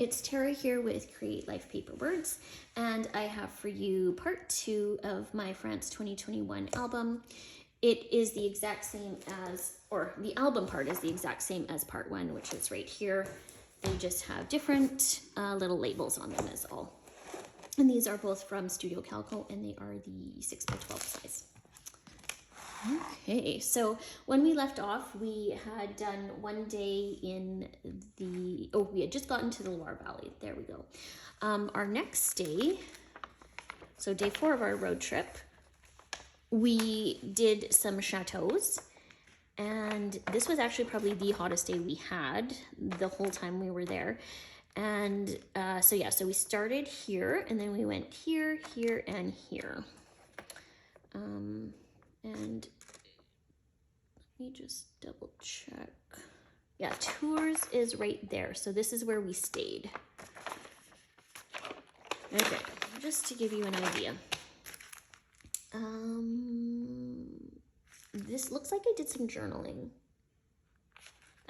it's Tara here with Create Life Paper Words, and I have for you part 2 of my France 2021 album. It is the exact same as, or the album part is the exact same as part 1, which is right here. They just have different little labels on them is all. And these are both from Studio Calico, and they are the 6x12 size. Okay, so when we left off, we had done one day in the, we had just gotten to the Loire Valley. There we go. Our next day, so day 4 of our road trip, we did some chateaus. And this was actually probably the hottest day we had the whole time we were there. And so we started here, and then we went here, here, and here. And let me just double check. Yeah, Tours is right there. So this is where we stayed. Okay, just to give you an idea. This looks like I did some journaling.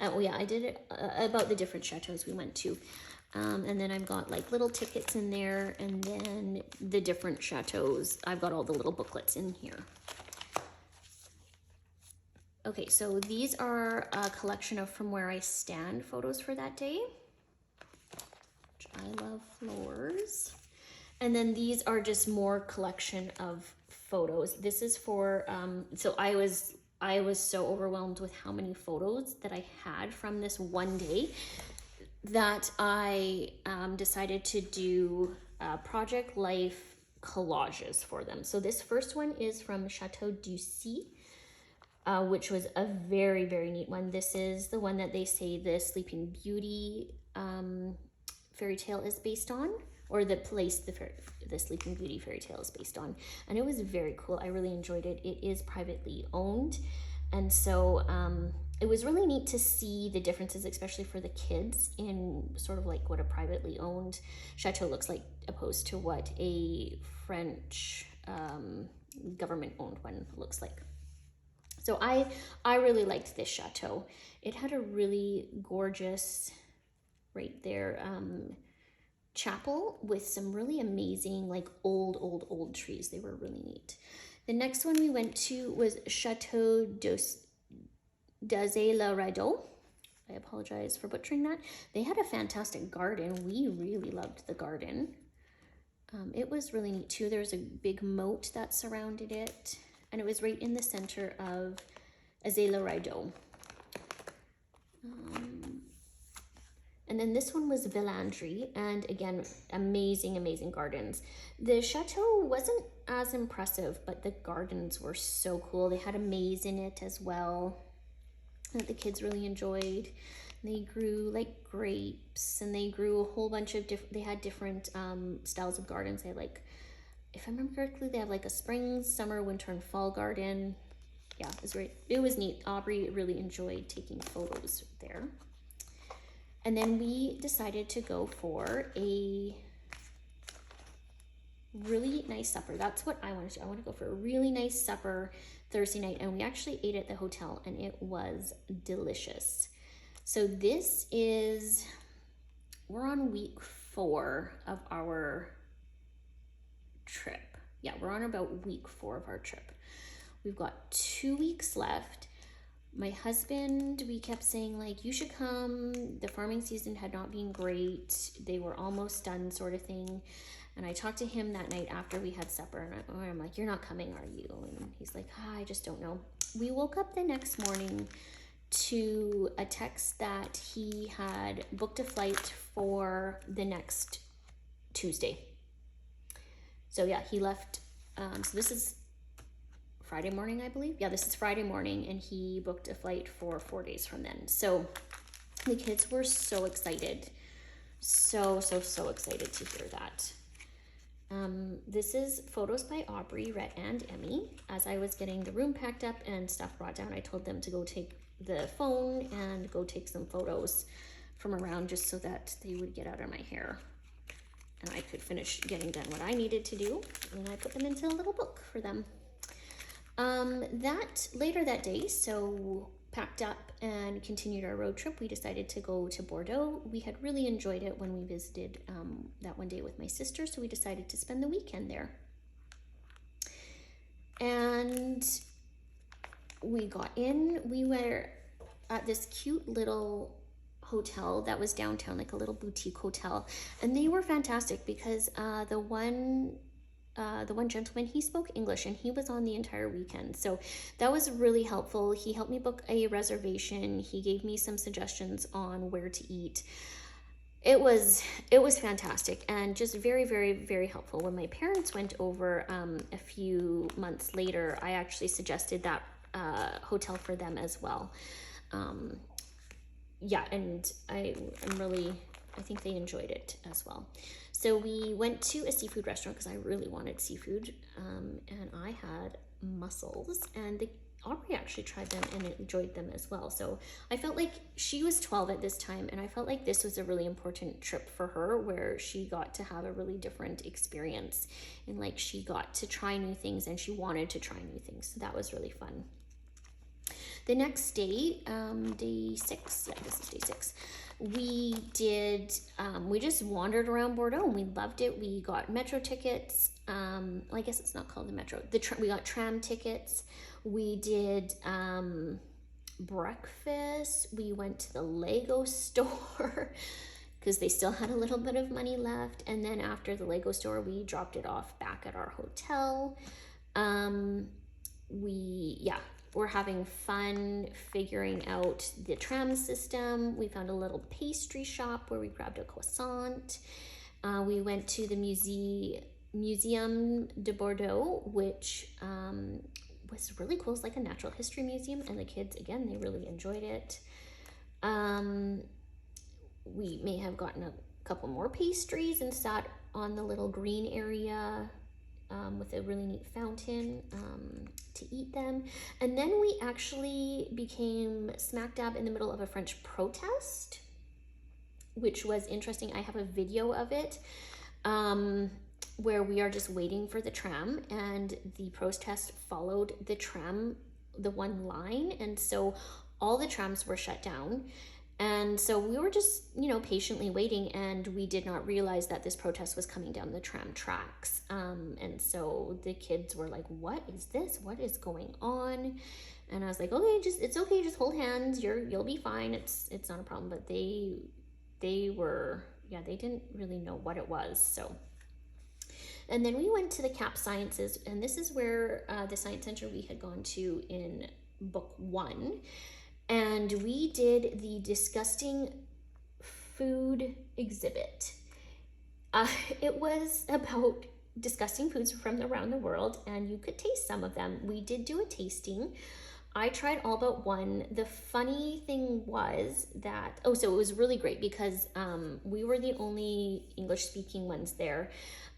Oh yeah, I did it about the different chateaus we went to. And then I've got like little tickets in there, and then the different chateaus. I've got all the little booklets in here. Okay, so these are a collection of from where I stand photos for that day, which I love floors. And then these are just more collection of photos. This is for, so I was so overwhelmed with how many photos that I had from this one day that I decided to do Project Life collages for them. So this first one is from Chateau d'Ussy, which was a very, very neat one. This is the one that they say the Sleeping Beauty fairy tale is based on, or the place the Sleeping Beauty fairy tale is based on. And it was very cool. I really enjoyed it. It is privately owned. And so it was really neat to see the differences, especially for the kids, in sort of like what a privately owned chateau looks like opposed to what a French government owned one looks like. So I really liked this chateau. It had a really gorgeous, right there, chapel with some really amazing, like old trees. They were really neat. The next one we went to was Chateau d'Azay-le-Rideau. I apologize for butchering that. They had a fantastic garden. We really loved the garden. It was really neat too. There was a big moat that surrounded it, and it was right in the center of Azay-le-Rideau. And then this one was Villandry, and again, amazing gardens. The chateau wasn't as impressive, but the gardens were so cool. They had a maze in it as well that the kids really enjoyed. They grew like grapes, and they grew a whole bunch of different, they had different styles of gardens. They had like, if I remember correctly, they have like a spring, summer, winter, and fall garden. Yeah, it was great. It was neat. Aubrey really enjoyed taking photos there. And then we decided to go for a really nice supper. That's what I wanted to do. I want to go for a really nice supper Thursday night. And we actually ate at the hotel, and it was delicious. So this is, we're on week 4 of our trip. Yeah, we're on about week 4 of our trip. We've got 2 weeks left. My husband, we kept saying like, you should come. The farming season had not been great. They were almost done, sort of thing. And I talked to him that night after we had supper, and I'm like, you're not coming, are you? And he's like, I just don't know. We woke up the next morning to a text that he had booked a flight for the next Tuesday. So yeah, he left. So this is Friday morning, I believe. Yeah, this is Friday morning, and he booked a flight for 4 days from then. So the kids were so excited. So excited to hear that. This is photos by Aubrey, Rhett, and Emmy. As I was getting the room packed up and stuff brought down, I told them to go take the phone and go take some photos from around, just so that they would get out of my hair and I could finish getting done what I needed to do. And I put them into a little book for them. That later that day, so packed up and continued our road trip, we decided to go to Bordeaux. We had really enjoyed it when we visited that one day with my sister, so we decided to spend the weekend there. And we got in, we were at this cute little hotel that was downtown, like a little boutique hotel, and they were fantastic because the one gentleman, he spoke English and he was on the entire weekend, so that was really helpful. He helped me book a reservation. He gave me some suggestions on where to eat. It was fantastic and just very, very, very helpful. When my parents went over a few months later, I actually suggested that hotel for them as well. Yeah, and I think they enjoyed it as well. So we went to a seafood restaurant because I really wanted seafood, and I had mussels, and Aubrey actually tried them and enjoyed them as well. So I felt like she was 12 at this time, and I felt like this was a really important trip for her where she got to have a really different experience, and like she got to try new things and she wanted to try new things. So that was really fun. The next day, day 6, yeah, this is day 6, we just wandered around Bordeaux and we loved it. We got metro tickets. Well, I guess it's not called the metro. We got tram tickets. We did breakfast. We went to the Lego store because they still had a little bit of money left. And then after the Lego store, we dropped it off back at our hotel. We're having fun figuring out the tram system. We found a little pastry shop where we grabbed a croissant. We went to the Museum de Bordeaux, which was really cool. It's like a natural history museum, and the kids, again, they really enjoyed it. We may have gotten a couple more pastries and sat on the little green area with a really neat fountain to eat them. And then we actually became smack dab in the middle of a French protest, which was interesting. I have a video of it where we are just waiting for the tram, and the protest followed the tram, the one line, and so all the trams were shut down. And so we were just, patiently waiting, and we did not realize that this protest was coming down the tram tracks. And so the kids were like, what is this? What is going on? And I was like, okay, it's okay. Just hold hands. You'll be fine. It's not a problem. But they didn't really know what it was. So, and then we went to the Cap Sciences, and this is where the science center we had gone to in book 1. And we did the disgusting food exhibit. It was about disgusting foods from around the world, and you could taste some of them. We did do a tasting. I tried all but one. The funny thing was that, so it was really great because we were the only English-speaking ones there,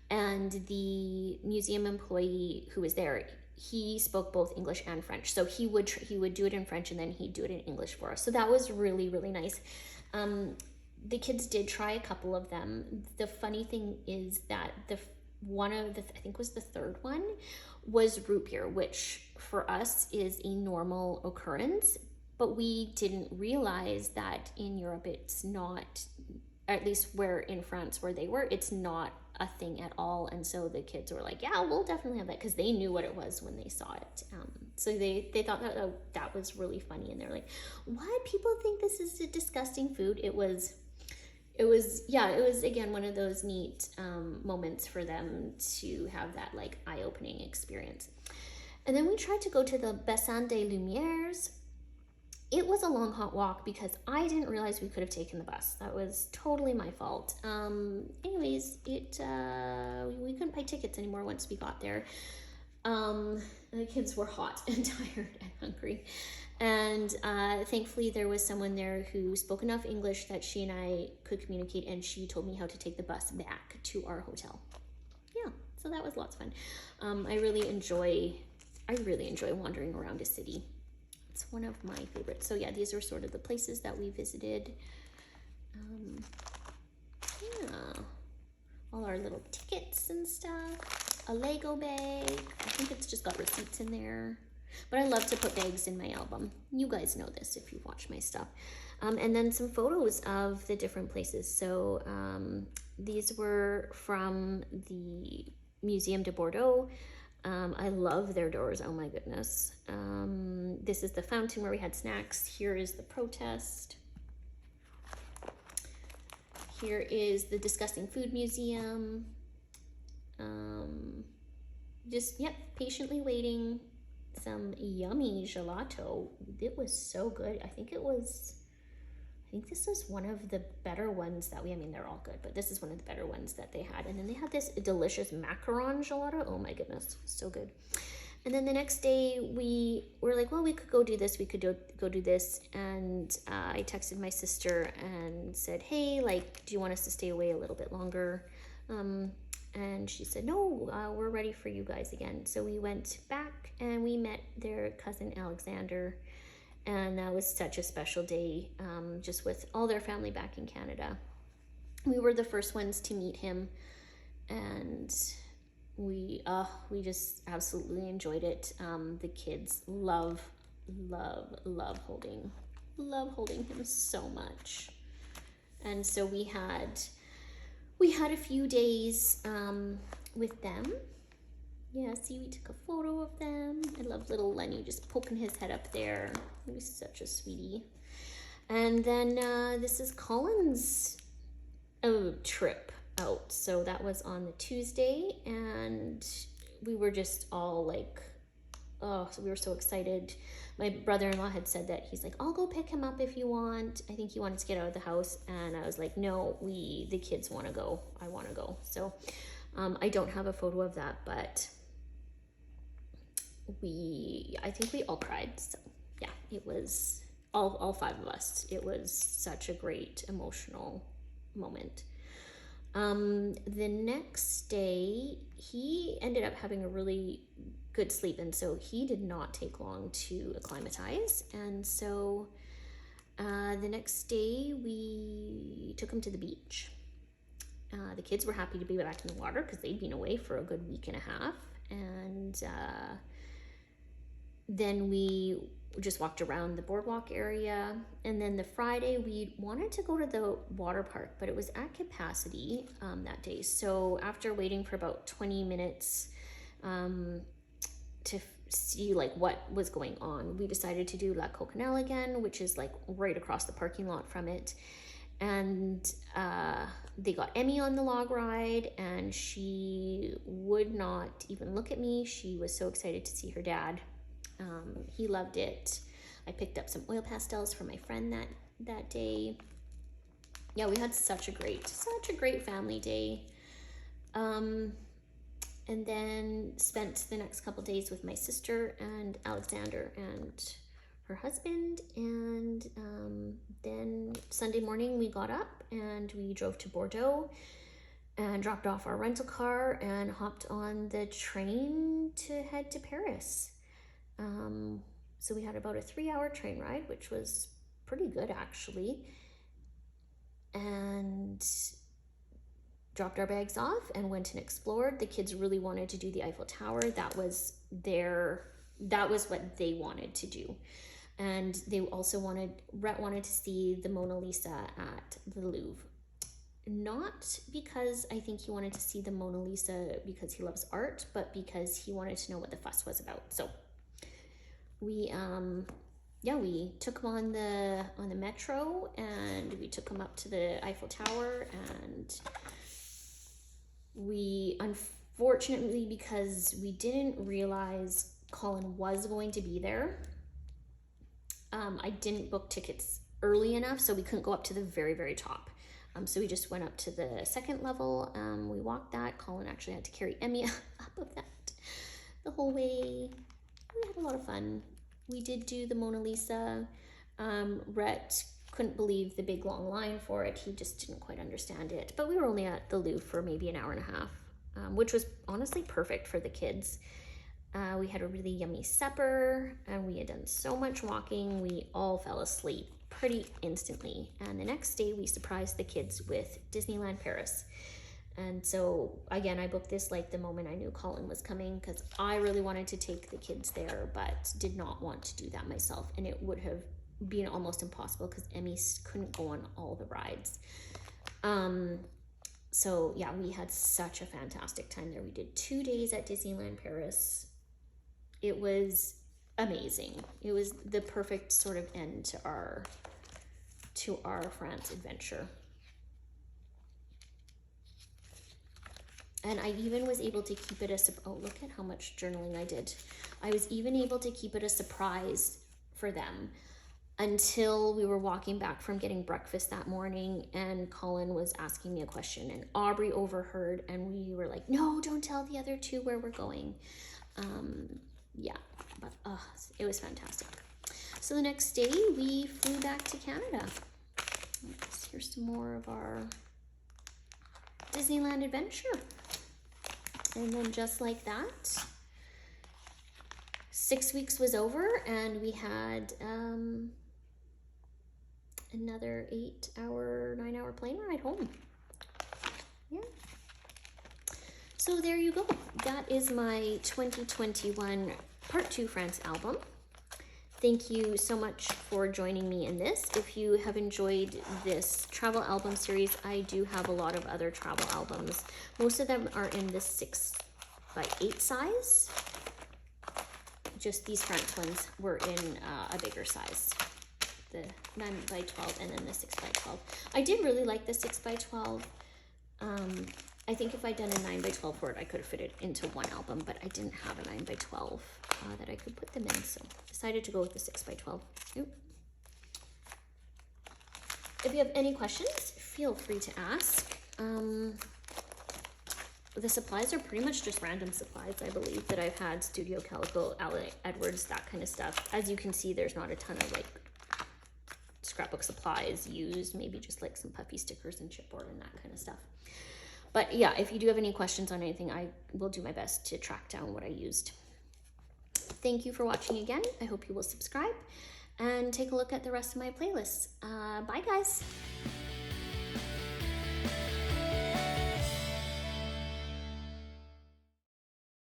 and the museum employee who was there, he spoke both English and French. So he would do it in French and then he'd do it in English for us. So that was really, really nice. The kids did try a couple of them. The funny thing is that I think was the third one, was root beer, which for us is a normal occurrence, but we didn't realize that in Europe it's not, at least where in France where they were, it's not a thing at all. And so the kids were like, yeah, we'll definitely have that, because they knew what it was when they saw it. So they thought that was really funny, and they're like, what, people think this is a disgusting food? It was again one of those neat moments for them to have that like eye-opening experience. And then we tried to go to the Bassin des Lumières. It was a long, hot walk because I didn't realize we could have taken the bus. That was totally my fault. Anyways, we couldn't buy tickets anymore once we got there. The kids were hot and tired and hungry. And thankfully there was someone there who spoke enough English that she and I could communicate, and she told me how to take the bus back to our hotel. Yeah, so that was lots of fun. I really enjoy wandering around a city. It's one of my favorites. So yeah, these are sort of the places that we visited. All our little tickets and stuff. A Lego bag. I think it's just got receipts in there. But I love to put bags in my album. You guys know this if you've watched my stuff. And then some photos of the different places. So these were from the Museum de Bordeaux. I love their doors, oh my goodness. This is the fountain where we had snacks. Here is the protest. Here is the Disgusting Food Museum. Just, yep, patiently waiting. Some yummy gelato. It was so good. I think this is one of the better ones that I mean, they're all good, but this is one of the better ones that they had. And then they had this delicious macaron gelato. Oh my goodness, so good. And then the next day we were like, well, we could go do this. We could go do this. And I texted my sister and said, hey, like, do you want us to stay away a little bit longer? And she said, no, we're ready for you guys again. So we went back and we met their cousin Alexander. And that was such a special day, just with all their family back in Canada. We were the first ones to meet him, and we just absolutely enjoyed it. The kids love holding him so much. And so we had a few days with them. Yeah, see, we took a photo of them. I love little Lenny just poking his head up there. He was such a sweetie. And then this is Colin's trip out. So that was on the Tuesday, and we were just all like, oh, so we were so excited. My brother-in-law had said that he's like, I'll go pick him up if you want. I think he wanted to get out of the house, and I was like, no, the kids want to go. I want to go. So I don't have a photo of that, but I think we all cried. So yeah, it was all five of us. It was such a great emotional moment. The next day, he ended up having a really good sleep, and so he did not take long to acclimatize. And so the next day, we took him to the beach. The kids were happy to be back in the water because they'd been away for a good week and a half. And then we just walked around the boardwalk area. And then the Friday, we wanted to go to the water park, but it was at capacity that day. So after waiting for about 20 minutes to see like what was going on, we decided to do La Coquenelle again, which is like right across the parking lot from it. And they got Emmy on the log ride, and she would not even look at me. She was so excited to see her dad. He loved it. I picked up some oil pastels for my friend that day. Yeah, we had such a great family day. And then spent the next couple days with my sister and Alexander and her husband. And then Sunday morning we got up and we drove to Bordeaux and dropped off our rental car and hopped on the train to head to Paris. So we had about a 3-hour train ride, which was pretty good actually, and dropped our bags off and went and explored. The kids really wanted to do the Eiffel Tower. That was what they wanted to do. And they also Rhett wanted to see the Mona Lisa at the Louvre. Not because I think he wanted to see the Mona Lisa because he loves art, but because he wanted to know what the fuss was about. So we took him on the metro, and we took him up to the Eiffel Tower, and we, unfortunately, because we didn't realize Colin was going to be there, I didn't book tickets early enough, so we couldn't go up to the very, very top. So we just went up to the second level. We walked that. Colin actually had to carry Emmy up of that the whole way. We had a lot of fun. We did do the Mona Lisa. Rhett couldn't believe the big long line for it. He just didn't quite understand it. But we were only at the Louvre for maybe an hour and a half, which was honestly perfect for the kids. We had a really yummy supper, and we had done so much walking. We all fell asleep pretty instantly. And the next day we surprised the kids with Disneyland Paris. And so again, I booked this like the moment I knew Colin was coming, because I really wanted to take the kids there, but did not want to do that myself. And it would have been almost impossible because Emmy couldn't go on all the rides. So yeah, we had such a fantastic time there. We did 2 days at Disneyland Paris. It was amazing. It was the perfect sort of end to our France adventure. And I even was able to keep it a, oh, look at how much journaling I did. I was even able to keep it a surprise for them until we were walking back from getting breakfast that morning, and Colin was asking me a question, and Aubrey overheard, and we were like, no, don't tell the other two where we're going. Yeah, but it was fantastic. So the next day we flew back to Canada. Here's some more of our Disneyland adventure. And then just like that, 6 weeks was over, and we had another 9-hour plane ride home. Yeah. So there you go. That is my 2021 Part 2 France album. Thank you so much for joining me in this. If you have enjoyed this travel album series, I do have a lot of other travel albums. Most of them are in the 6x8 size. Just these French ones were in a bigger size. The 9x12 and then the 6x12. I did really like the 6x12. I think if I'd done a 9x12 for it, I could have fit it into one album, but I didn't have a 9x12 that I could put them in, so decided to go with the 6x12. Oop. If you have any questions, feel free to ask. The supplies are pretty much just random supplies, I believe, that I've had. Studio Calico, Allen Edwards, that kind of stuff. As you can see, there's not a ton of like scrapbook supplies used, maybe just like some puffy stickers and chipboard and that kind of stuff. But yeah, if you do have any questions on anything, I will do my best to track down what I used. Thank you for watching again. I hope you will subscribe and take a look at the rest of my playlists. Bye guys.